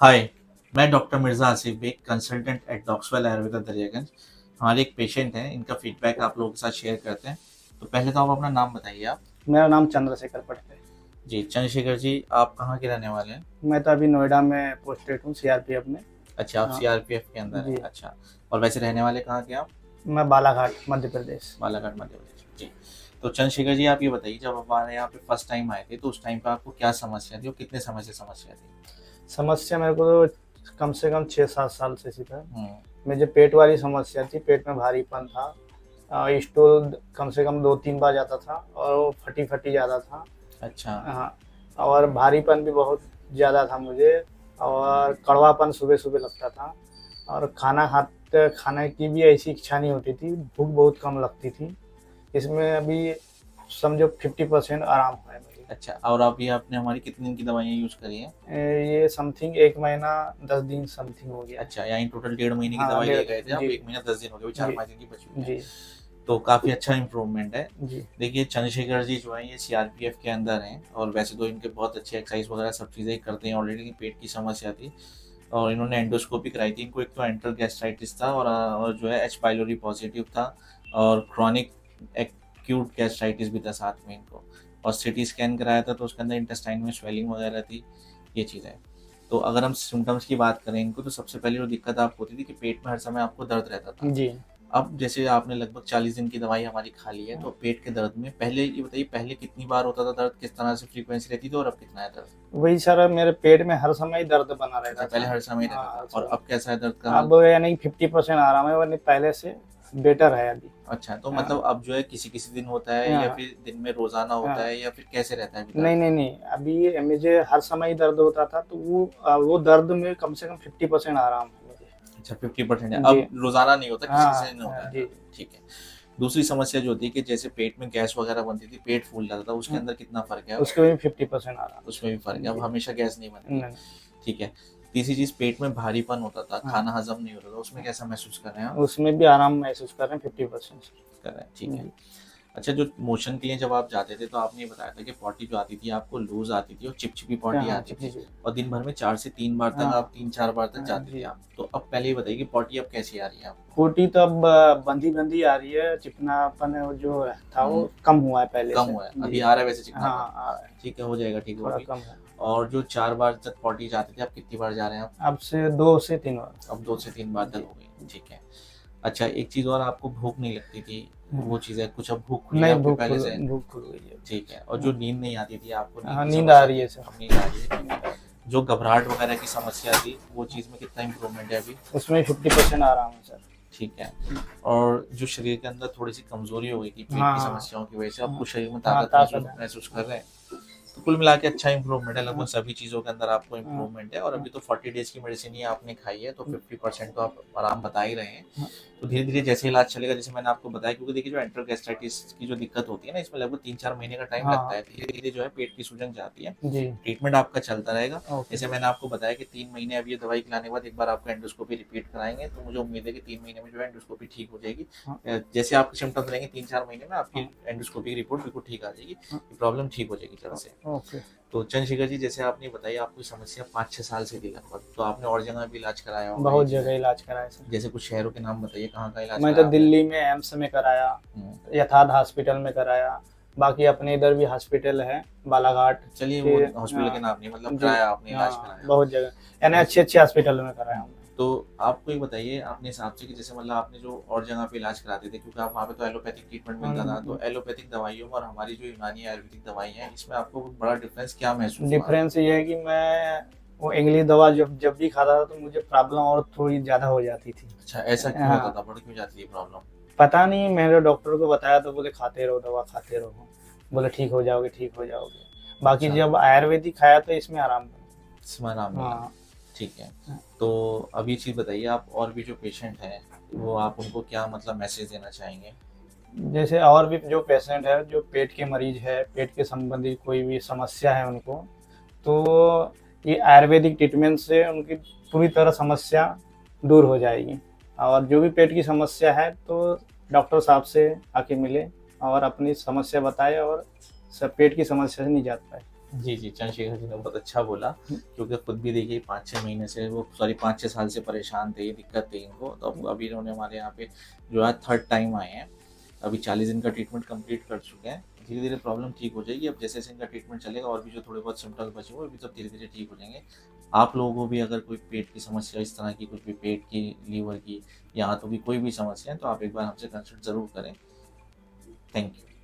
हाय, मैं doctor Mirza Asif Baig, consultant at Docswell Ayurveda Daryaganj. हमारे एक पेशेंट हैं, इनका फीडबैक आप लोगों के साथ शेयर करते हैं। तो पहले तो आप अपना नाम बताइए आप। मेरा नाम चंद्रशेखर पटेल है। जी, चंद्रशेखर जी, आप कहाँ के रहने वाले हैं? मैं तो अभी नोएडा में पोस्टेड हूँ सीआरपीएफ में। अच्छा, आप हाँ, सीआरपीएफ के अंदर हैं। जी। अच्छा, और वैसे रहने वाले कहाँ के आप? मैं बालाघाट मध्य प्रदेश। बालाघाट, मध्य प्रदेश। जी, तो चंद्रशेखर जी, आप ये बताइए, जब आप हमारे यहाँ पे फर्स्ट टाइम आए थे, तो उस टाइम पे आपको क्या समस्या थी और कितने समय से समस्या थी? समस्या मेरे को तो कम से कम 6-7 साल से था। हुँ, मुझे पेट वाली समस्या थी, पेट में भारीपन था। स्टूल कम से कम 2-3 बार जाता था और वो फटी फटी जाता था। अच्छा, हाँ, और भारीपन भी बहुत ज़्यादा था मुझे। और कड़वापन सुबह सुबह लगता था। और खाने की भी ऐसी इच्छा नहीं होती थी, भूख बहुत कम लगती थी। इसमें अभी समझो 50% आराम हुआ है मुझे। अच्छा, और अभी आपने हमारी कितने दिन की दवाइयाँ यूज़ करी हैं? ये समथिंग 1 महीना 10 दिन समथिंग हो गया है। अच्छा, यानी टोटल 1.5 महीने की हाँ, दवाई ले डेढ़ गए थे आप, जी, 1 महीना 10 दिन हो गए, अभी जी, 4-5 दिन की बची हुई है। जी, तो काफ़ी अच्छा इम्प्रूवमेंट है। जी। देखिए, चंद्रशेखर जी जो हैं, ये सीआरपीएफ के अंदर हैं और वैसे तो इनके बहुत अच्छे एक्सरसाइज वगैरह सब चीज़ें करते हैं ऑलरेडी। पेट की समस्या थी और इन्होंने एंडोस्कोपी कराई थी। इनको एक तो एंटर गैस्ट्राइटिस था और जो है एच पाइलोरी पॉजिटिव था और क्रॉनिक एक्यूट गैस्ट्राइटिस भी था साथ में इनको। और सिटी स्कैन कराया था तो उसके अंदर इंटेस्टाइन में स्वेलिंग वगैरह थी, ये चीज़ें। तो अगर हम सिम्टम्स की बात करें इनको, तो सबसे पहले जो दिक्कत आपको होती थी कि पेट में हर समय आपको दर्द रहता था। जी। अब जैसे आपने लगभग 40 दिन की दवाई हमारी खा ली है, तो पेट के दर्द में पहले ये बताइए, पहले कितनी बार होता था दर्द, किस तरह से फ्रीक्वेंसी रहती थी और अब कितना है दर्द? वही सर, मेरे पेट में हर समय दर्द बना अच्छा, रहता पहले था। हर समय रहता था हाँ, और सर। अब कैसा है दर्द का हाल? अब यानी 50% आराम है, वरना पहले से बेटर है अभी। अच्छा, तो हाँ, मतलब अब जो है किसी-किसी दिन होता है या हाँ, फिर दिन में रोज़ाना होता हाँ। है या फिर कैसे रहता है अभी दर्द? नहीं, नहीं, नहीं, अभी मुझे हर समय दर्द होता था, तो वो दर्द में कम से कम 50% आराम है मुझे। अच्छा, 50% है, जी। अब रोज़ाना नहीं होता, किसी-किसी हाँ, दिन होता है जी। दर्द, ठीक है। दूसरी समस्या जो होती है कि जैसे पेट में गैस वगैरह बनती थी, पेट फूल जाता था, उसके हुँ, अंदर कितना फ़र्क है अब? उसके भी 50% आराम उसमें भी फ़र्क है। है, अब जी। हमेशा गैस नहीं बनती, नहीं। ठीक है। तीसरी चीज़, पेट में भारीपन होता था, हाँ, खाना हज़म नहीं होता था, उसमें कैसा महसूस कर रहे हैं आप? उसमें भी आराम महसूस कर रहे हैं 50% सर। कर रहे हैं, ठीक है। जी। अच्छा, जो मोशन के लिए जब आप जाते थे तो आपने ये बताया था कि पॉटी जो आती थी आपको लूज़ आती थी और चिपचिपी हाँ, पॉटी हाँ, आती थी चिपचिपी। और दिन भर में 4 से 3 बार तक, आप हाँ, 3-4 बार तक हाँ, जाते थे जी। आप। तो अब पहले ये बताइए कि पॉटी अब कैसी आ रही है आपको? फूटी तो अब बंधी-बंधी आ रही है, चिकनापन वो जो था हुँ, वो कम हुआ है पहले कम से। हुआ है। अभी जी। आ रहा है वैसे हाँ, चिकनापन? आ रहा है, ठीक है, हो जाएगा ठीक वो थोड़ा भी। कम है। और जो 4 बार तक पॉटी जाते थे, आप कितनी बार जा रहे हैं आप? अब से 2 से 3 बार। अब 2 से 3 बार तक जी। हो गई, ठीक है। अच्छा, एक चीज़ और, आपको भूख नहीं लगती थी, हाँ। वो चीज़ है, कुछ अब भूख खुली है नहीं, आपकी पहले से? भूख खुल गई है। ठीक है। और जो हाँ, नींद नहीं आती थी आपको, नींद हाँ, की नींद आ समस्या रही थी, है सर। अब नींद आ रही है, ठीक है। जो घबराहट वगैरह की समस्या थी, वो चीज़ में कितना इम्प्रूवमेंट है अभी? उसमें 50% आराम है सर। ठीक है। और जो शरीर के अंदर थोड़ी सी कमजोरी हो गई थी पेट की हाँ, समस्याओं की वजह से, अब हाँ, कुछ शरीर में हाँ, ताकत महसूस ताकत है। महसूस कर रहे हैं। तो कुल मिला के अच्छा इंप्रूवमेंट है, लगभग हाँ, सभी चीज़ों के अंदर आपको हाँ, इंप्रूवमेंट है। और हाँ, अभी तो 40 डेज की मेडिसिन ही आपने खाई है, तो 50% तो आप आराम बता ही रहे हैं। हाँ, तो धीरे धीरे जैसे इलाज चलेगा, जैसे मैंने आपको बताया, क्योंकि देखिए जो एंटर गैस्ट्राइटिस की जो दिक्कत होती है ना, इसमें लगभग 3-4 महीने का टाइम लगता हाँ, है, धीरे धीरे जो है पेट की सूजन जाती है। जी। ट्रीटमेंट आपका चलता रहेगा। ओके। जैसे मैंने आपको बताया कि 3 महीने अब ये दवाई खिलाने के बाद एक बार आपको एंडोस्कोपी रिपीट कराएंगे, तो मुझे उम्मीद है कि 3 महीने में जो है एंडोस्कोपी ठीक हो जाएगी। हाँ, जैसे आपके सिम्टम्स रहेंगे 3-4 महीने में, आपकी हाँ, एंडोस्कोपी की रिपोर्ट बिल्कुल ठीक आ जाएगी, हाँ, प्रॉब्लम ठीक हो जाएगी जल्द से। ओके। तो चंद्रशेखर जी, जैसे आपने बताया आपकी समस्या 5-6 साल से थी लगभग, तो आपने और जगह भी इलाज कराया होगा, ये बहुत चीज़ है। जगह इलाज कराया सर। जैसे कुछ शहरों के नाम बताइए, कहाँ का इलाज मैं तो कराया आपने? दिल्ली में एम्स में कराया, हम्म, यथार्थ हॉस्पिटल में कराया, बाकी अपने इधर भी हॉस्पिटल है बालाघाट चलिए, के। वो हॉस्पिटल के हाँ, नाम नहीं, मतलब जी। कराया आपने, इलाज हाँ, कराया। बहुत जगह यानी जैसे अच्छे-अच्छे हॉस्पिटल में कराया हूँ मैं। तो आपको ये बताइए अपने हिसाब से कि जैसे मतलब आपने जो और जगह पे इलाज कराते थे, क्योंकि आप वहाँ पे तो एलोपैथिक ट्रीटमेंट मिलता था, तो एलोपैथिक दवाइयों में और हमारी जो यूनानी आयुर्वेदिक दवाई है, इसमें आपको बड़ा डिफरेंस क्या महसूस हुआ? डिफरेंस ये है कि मैं वो इंग्लिश दवा जब जब भी खाता था तो मुझे प्रॉब्लम और थोड़ी ज़्यादा हो जाती थी। अच्छा, ऐसा क्यों होता हाँ, था, बढ़ क्यों जाती है प्रॉब्लम? पता नहीं, मैंने डॉक्टर को बताया तो बोले खाते रहो दवा, खाते रहो। बोले ठीक हो जाओगे, ठीक हो जाओगे। बाकी अच्छा, जब आयुर्वेदिक खाया तो इसमें आराम इसमें आराम मिला। मिला, हाँ। ठीक है। तो अब ये चीज़ बताइए, आप और भी जो पेशेंट हैं, वो आप उनको क्या मतलब मैसेज देना चाहेंगे? जैसे और भी जो पेशेंट है, जो पेट के मरीज है, पेट के संबंधित कोई भी समस्या है उनको, तो ये आयुर्वेदिक ट्रीटमेंट से उनकी पूरी तरह समस्या दूर हो जाएगी। और जो भी पेट की समस्या है तो डॉक्टर साहब से आके मिले और अपनी समस्या बताए और सब पेट की समस्या से निजात पाए। जी, जी, चंद्रशेखर जी ने बहुत अच्छा बोला, क्योंकि खुद भी देखिए 5-6 महीने से वो सॉरी 5-6 साल से परेशान थे, ये दिक्कत थी इनको, तो अब अभी इन्होंने हमारे यहाँ पे जो है थर्ड टाइम आए हैं। अभी 40 दिन का ट्रीटमेंट कंप्लीट कर चुके हैं। धीरे-धीरे प्रॉब्लम ठीक हो जाएगी, अब जैसे-जैसे इनका ट्रीटमेंट चलेगा और भी जो थोड़े बहुत सिम्पटम्स बचे हुए, वो भी सब धीरे-धीरे ठीक हो जाएँगे। आप लोगों को भी अगर कोई पेट की समस्या इस तरह की कुछ भी पेट की, लीवर की या आंतों की कोई भी समस्या है, तो आप एक बार हमसे कंसल्ट ज़रूर करें। Thank you.